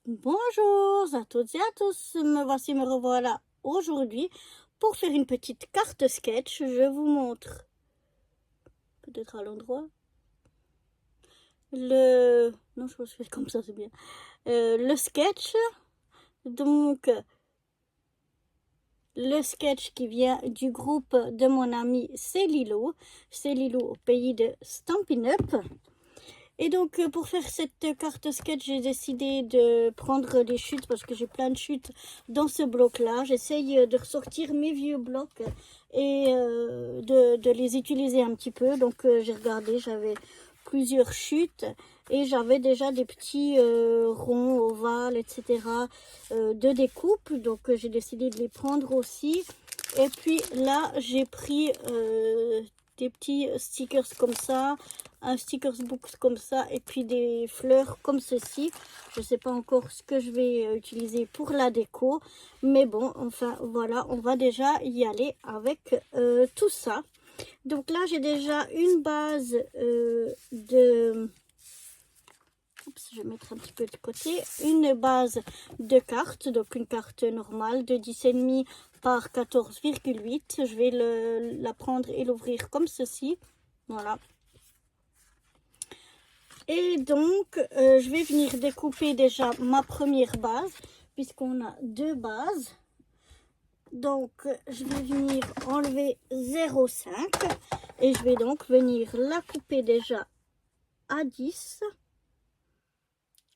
Bonjour à toutes et à tous, me revoilà aujourd'hui pour faire une petite carte sketch. Je vous montre, peut-être à l'endroit, non, je pense que comme ça c'est bien, le sketch, donc le sketch qui vient du groupe de mon ami C'est Lilo au pays de Stampin' Up. Et donc, pour faire cette carte sketch, j'ai décidé de prendre des chutes parce que j'ai plein de chutes dans ce bloc-là. J'essaye de ressortir mes vieux blocs et de les utiliser un petit peu. Donc, j'ai regardé, j'avais plusieurs chutes et j'avais déjà des petits ronds, ovales, etc. De découpe. Donc, j'ai décidé de les prendre aussi. Et puis là, j'ai pris des petits stickers comme ça, un stickers book comme ça, et puis des fleurs comme ceci. Je ne sais pas encore ce que je vais utiliser pour la déco, mais bon, enfin voilà, on va déjà y aller avec tout ça. Donc là, j'ai déjà une base de... Oups, je vais mettre un petit peu de côté. Une base de cartes, donc une carte normale de 10,5 par 14,8. Je vais la prendre et l'ouvrir comme ceci. Voilà. Et donc, je vais venir découper déjà ma première base, puisqu'on a deux bases. Donc, je vais venir enlever 0,5 et je vais donc venir la couper déjà à 10.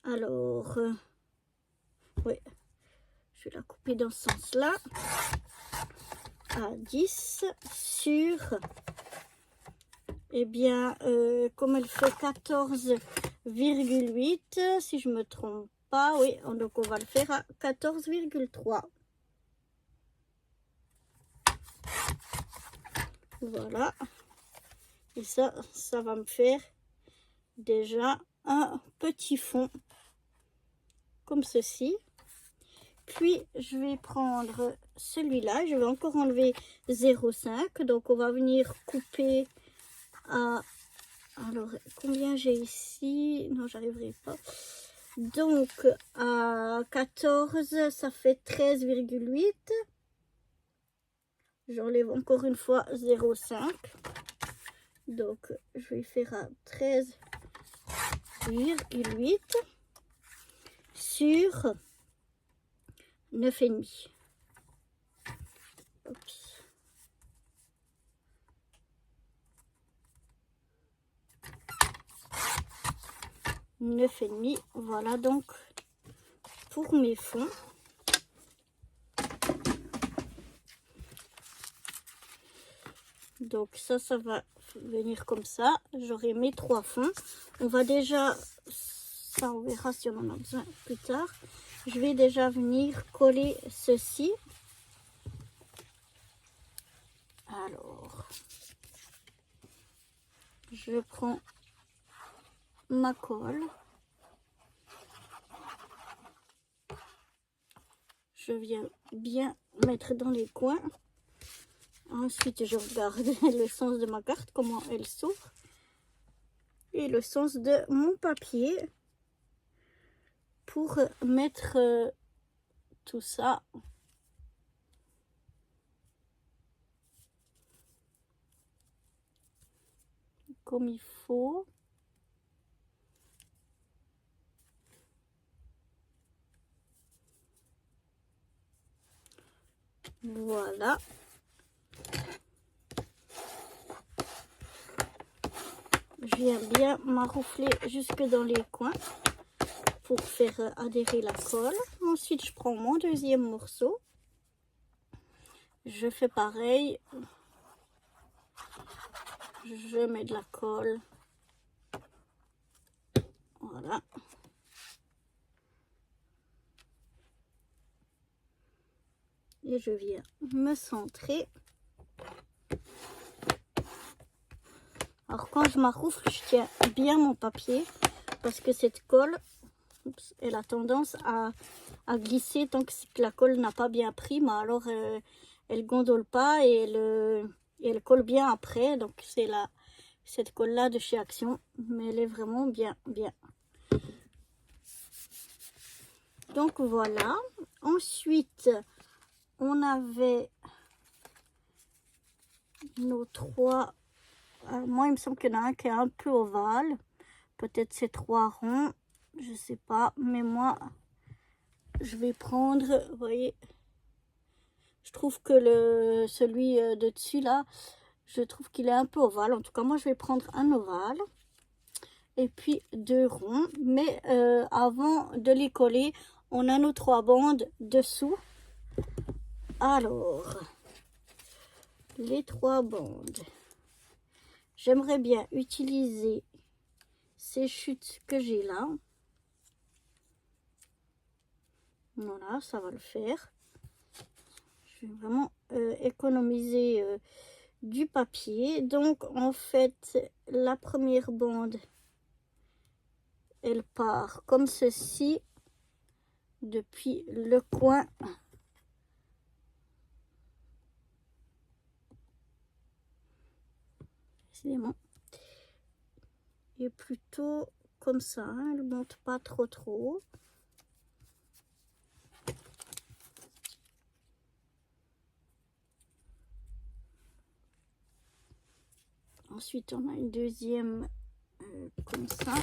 Alors, oui, je vais la couper dans ce sens-là, à 10 sur, eh bien, comme elle fait 14,8, si je me trompe pas, oui, donc on va le faire à 14,3. Voilà, et ça va me faire déjà un petit fond comme ceci. Puis je vais prendre celui-là, je vais encore enlever 0,5, donc on va venir couper à, alors combien j'ai ici, non j'arriverai pas, donc à 14 ça fait 13,8. J'enlève encore une fois 0,5, donc je vais faire à 13,8 sur 9,5. Oups. Neuf et demi, voilà donc pour mes fonds. Donc ça va venir comme ça. J'aurai mes trois fonds. On va déjà, ça on verra si on en a besoin plus tard. Je vais déjà venir coller ceci. Alors, je prends ma colle. Je viens bien mettre dans les coins. Ensuite, je regarde le sens de ma carte, comment elle s'ouvre. Et le sens de mon papier pour mettre tout ça comme il faut. Voilà. Je viens bien maroufler jusque dans les coins pour faire adhérer la colle. Ensuite, je prends mon deuxième morceau. Je fais pareil. Je mets de la colle. Voilà. Et je viens me centrer. Alors quand je maroufle, je tiens bien mon papier parce que cette colle, oups, elle a tendance à glisser tant que la colle n'a pas bien pris, mais alors elle gondole pas et elle colle bien après. Donc c'est cette colle là de chez Action, mais elle est vraiment bien. Donc voilà. Ensuite, on avait nos 3. Moi, il me semble qu'il y en a un qui est un peu ovale. Peut-être c'est 3 ronds. Je sais pas. Mais moi, je vais prendre, vous voyez, je trouve que celui de dessus là, je trouve qu'il est un peu ovale. En tout cas, moi, je vais prendre un ovale. Et puis 2 ronds. Mais avant de les coller, on a nos 3 bandes dessous. Alors, les 3 bandes. J'aimerais bien utiliser ces chutes que j'ai là. Voilà, ça va le faire. Je vais vraiment économiser du papier. Donc, en fait, la première bande, elle part comme ceci, depuis le coin. Décidément. Et plutôt comme ça, hein, elle ne monte pas trop trop. Ensuite, on a une deuxième comme ça.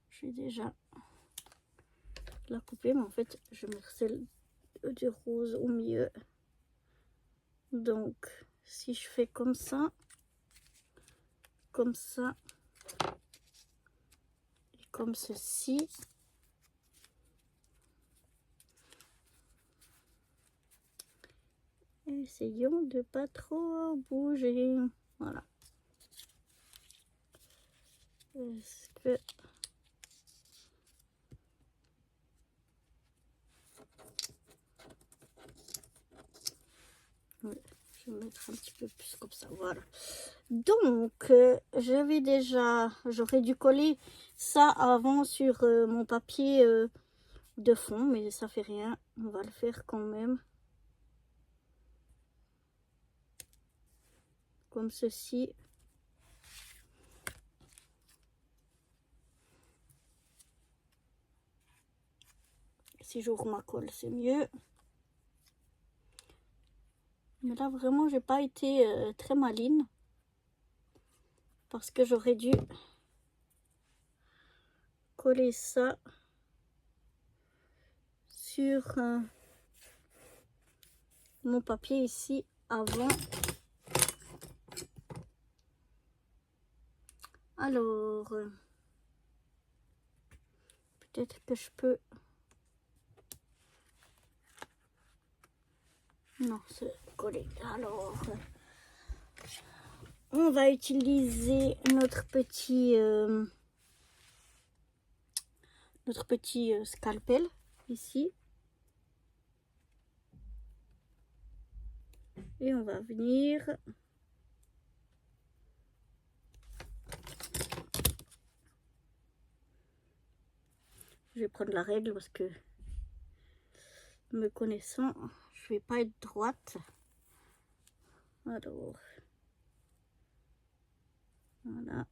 Je vais déjà la couper, mais en fait, je mets celle du rose au milieu. Donc, si je fais comme ça, et comme ceci, essayons de pas trop bouger. Voilà. Est-ce que oui, je vais mettre un petit peu plus comme ça. Voilà. Donc, j'aurais dû coller ça avant sur mon papier de fond, mais ça fait rien. On va le faire quand même. Comme ceci. Si j'ouvre ma colle, c'est mieux. Mais là, vraiment, j'ai pas été très maline. Parce que j'aurais dû coller ça sur mon papier ici avant. Alors, peut-être que je peux... Non, c'est collé. Alors, on va utiliser notre petit scalpel ici. Et on va venir... Je vais prendre la règle parce que, me connaissant, je vais pas être droite. Alors, voilà.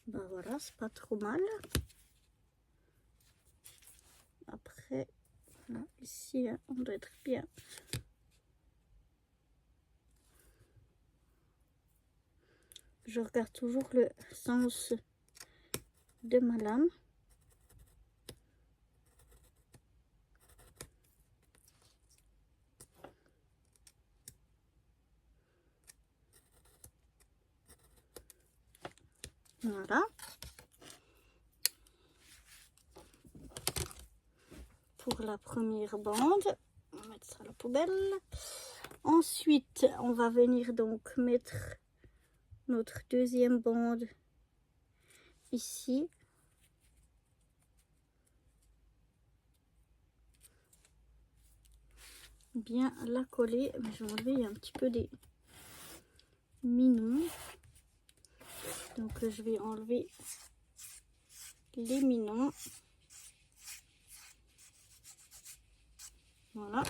Ben voilà, c'est pas trop mal. Après, là, ici, hein, on doit être bien. Je regarde toujours le sens de ma lame. Voilà. Pour la première bande, on va mettre ça à la poubelle. Ensuite, on va venir donc mettre notre deuxième bande ici. Bien la coller. Mais je vais enlever un petit peu des minons. Donc je vais enlever l'éminent. Voilà.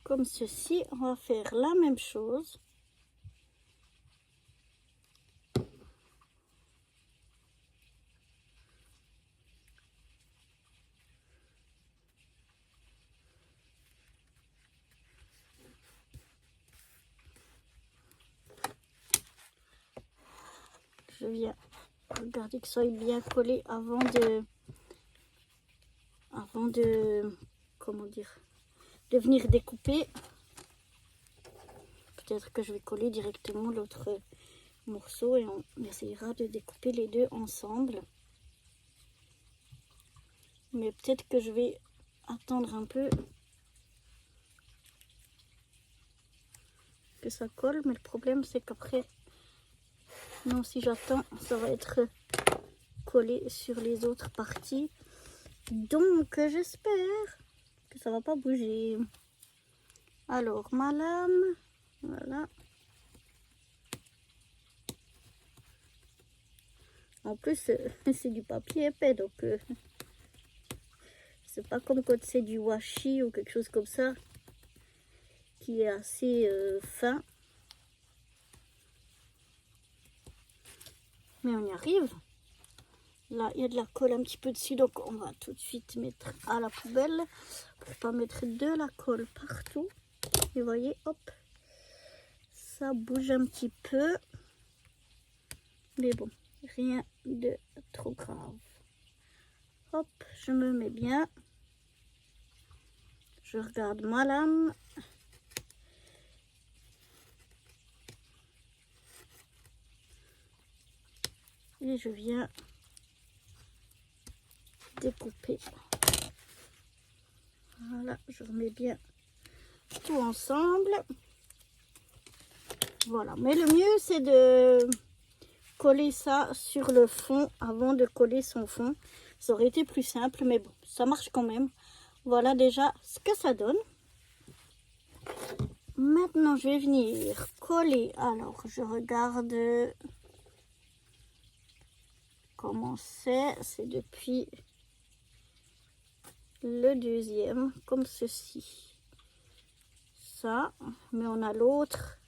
Comme ceci, on va faire la même chose. Je viens regarder que ça soit bien collé avant de comment dire, de venir découper. Peut-être que je vais coller directement l'autre morceau et on essayera de découper les deux ensemble. Mais peut-être que je vais attendre un peu que ça colle. Mais le problème c'est qu'après, non, si j'attends, ça va être collé sur les autres parties. Donc j'espère que ça va pas bouger. Alors ma lame, voilà. En plus c'est du papier épais, donc c'est pas comme quand c'est du washi ou quelque chose comme ça qui est assez fin. Mais on y arrive. Là il y a de la colle un petit peu dessus, donc on va tout de suite mettre à la poubelle pour pas mettre de la colle partout. Et vous voyez, hop, ça bouge un petit peu, mais bon, rien de trop grave. Hop, je me mets bien, je regarde ma lame. Et je viens découper. Voilà, je remets bien tout ensemble. Voilà, mais le mieux c'est de coller ça sur le fond avant de coller son fond. Ça aurait été plus simple, mais bon, ça marche quand même. Voilà déjà ce que ça donne. Maintenant, je vais venir coller. Alors, je regarde comment c'est. C'est depuis le deuxième, comme ceci. Ça, mais on a l'autre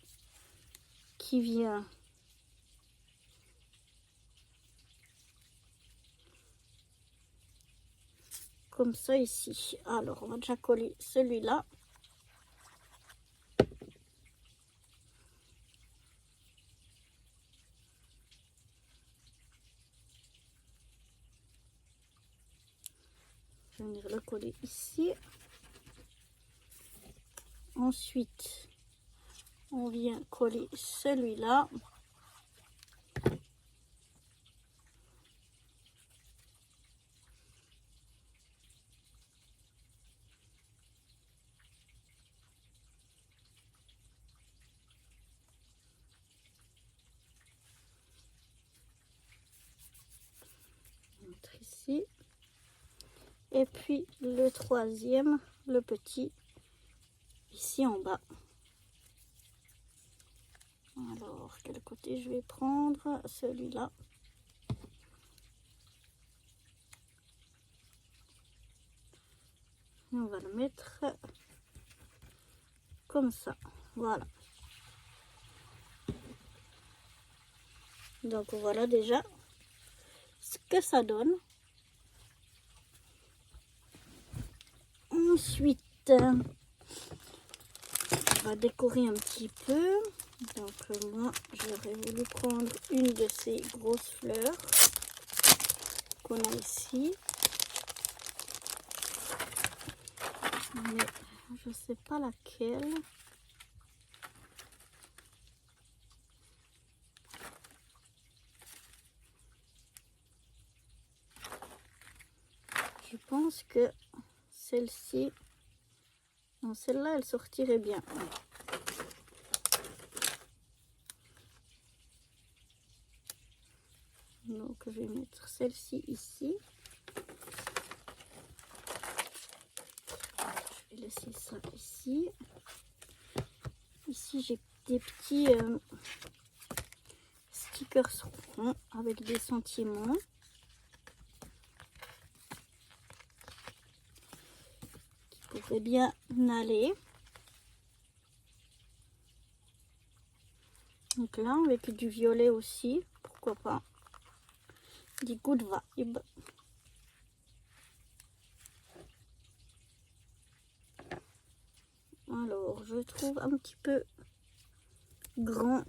qui vient comme ça ici. Alors, on va déjà coller celui-là. Je vais venir le coller ici. Ensuite, on vient coller celui-là. Ici. Et puis le troisième, le petit, ici en bas. Alors, quel côté je vais prendre? Celui-là. Et on va le mettre comme ça. Voilà. Donc voilà déjà ce que ça donne. Ensuite, on va décorer un petit peu. Donc moi, j'aurais voulu prendre une de ces grosses fleurs qu'on a ici. Mais je ne sais pas laquelle. Je pense que celle-ci, non, celle-là, elle sortirait bien. Donc, je vais mettre celle-ci ici. Je vais laisser ça ici. Ici, ici j'ai des petits stickers ronds avec des sentiments. Qui pourraient bien aller. Donc là, avec du violet aussi, pourquoi pas. Des good vibes. Alors, je trouve un petit peu grand.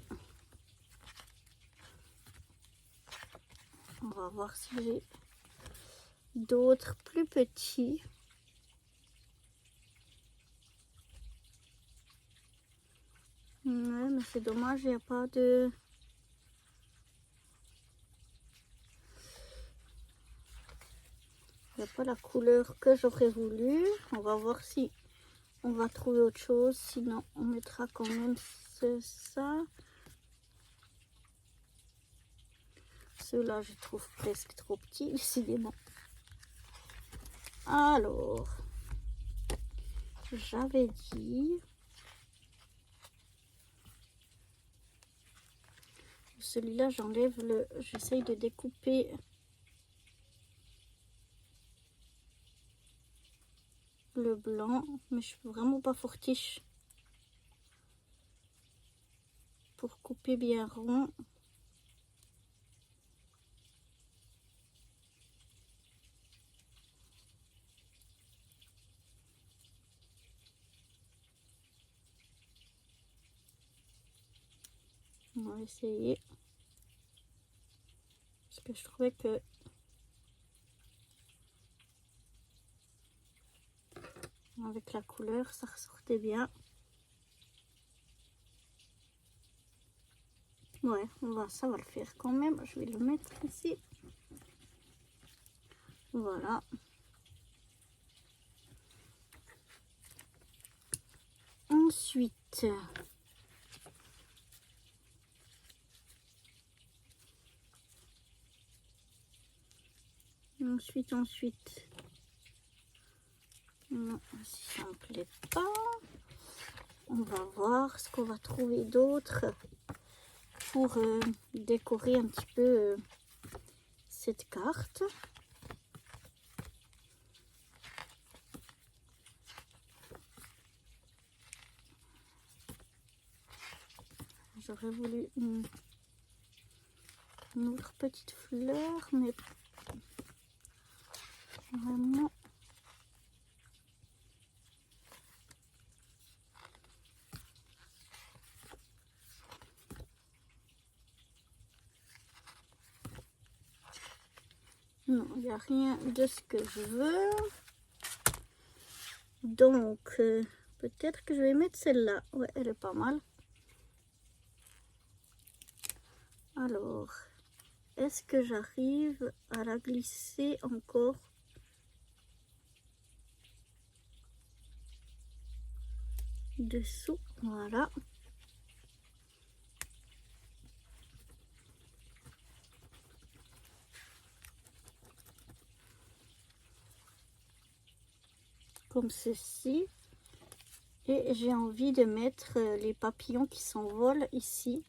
On va voir si j'ai d'autres plus petits. Ouais, mais c'est dommage, il n'y a pas de... Il n'y a pas la couleur que j'aurais voulu. On va voir si on va trouver autre chose. Sinon, on mettra quand même ça. Ceux-là, je trouve presque trop petits, décidément. Alors, j'avais dit... Celui-là, j'enlève le... J'essaye de découper... le blanc, mais je suis vraiment pas fortiche pour couper bien rond. On va essayer parce que je trouvais que avec la couleur ça ressortait bien. Ouais, ça va le faire quand même. Je vais le mettre ici. Voilà. Ensuite, non, si ça me plaît pas, on va voir ce qu'on va trouver d'autre pour décorer un petit peu cette carte. J'aurais voulu une autre petite fleur, mais vraiment non, il n'y a rien de ce que je veux. Donc peut-être que je vais mettre celle-là. Ouais, elle est pas mal. Alors, est-ce que j'arrive à la glisser encore dessous? Voilà. Comme ceci. Et j'ai envie de mettre les papillons qui s'envolent ici.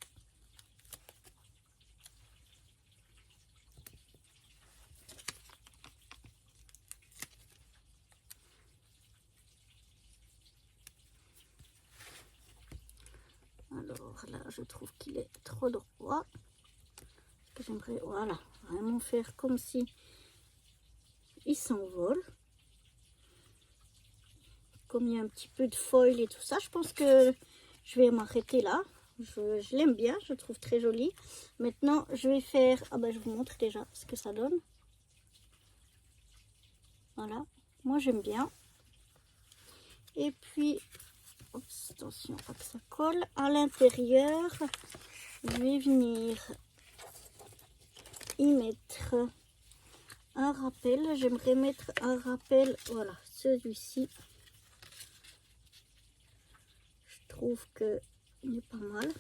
Alors là, je trouve qu'il est trop droit. J'aimerais, voilà, vraiment faire comme si il s'envole. Comme il y a un petit peu de foil et tout ça, je pense que je vais m'arrêter là. Je l'aime bien, je trouve très joli. Maintenant, je vais faire... Ah ben, je vous montre déjà ce que ça donne. Voilà, moi j'aime bien. Et puis, oups, attention, pas que ça colle. À l'intérieur, je vais venir y mettre un rappel. J'aimerais mettre un rappel, voilà, celui-ci. Je trouve que il est pas mal.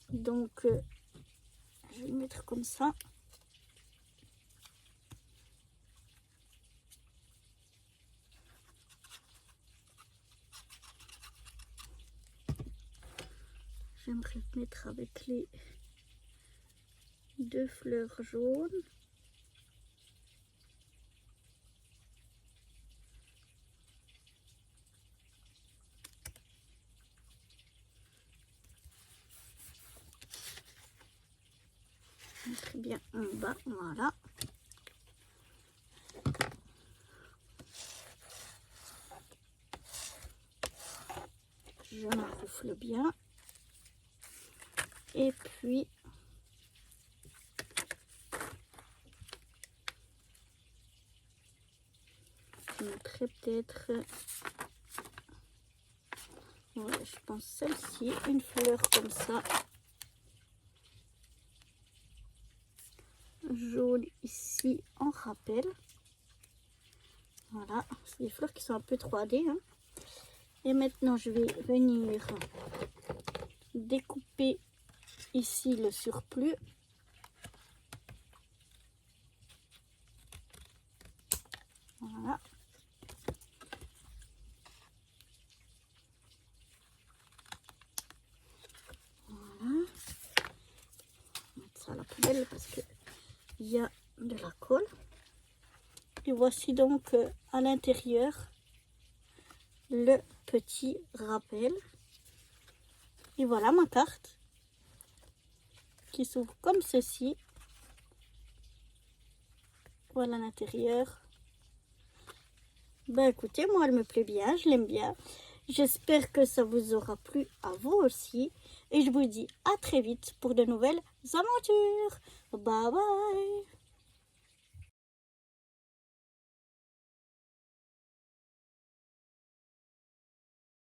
Donc, je vais le mettre comme ça. j'aimerais mettre avec les 2 fleurs jaunes. Très bien en bas, voilà. Je m'enroufle bien. Et puis, je mettrai peut-être, ouais, je pense celle-ci, une fleur comme ça. Jaune ici en rappel. Voilà, c'est des fleurs qui sont un peu 3D. Hein. Et maintenant, je vais venir découper ici le surplus. Voilà. Voilà. Mettre ça à la poubelle parce que il y a de la colle. Et voici donc à l'intérieur le petit rappel. Et voilà ma carte qui s'ouvre comme ceci. Voilà l'intérieur. Ben écoutez, moi elle me plaît bien, je l'aime bien. J'espère que ça vous aura plu à vous aussi. Et je vous dis à très vite pour de nouvelles aventures. Bye bye.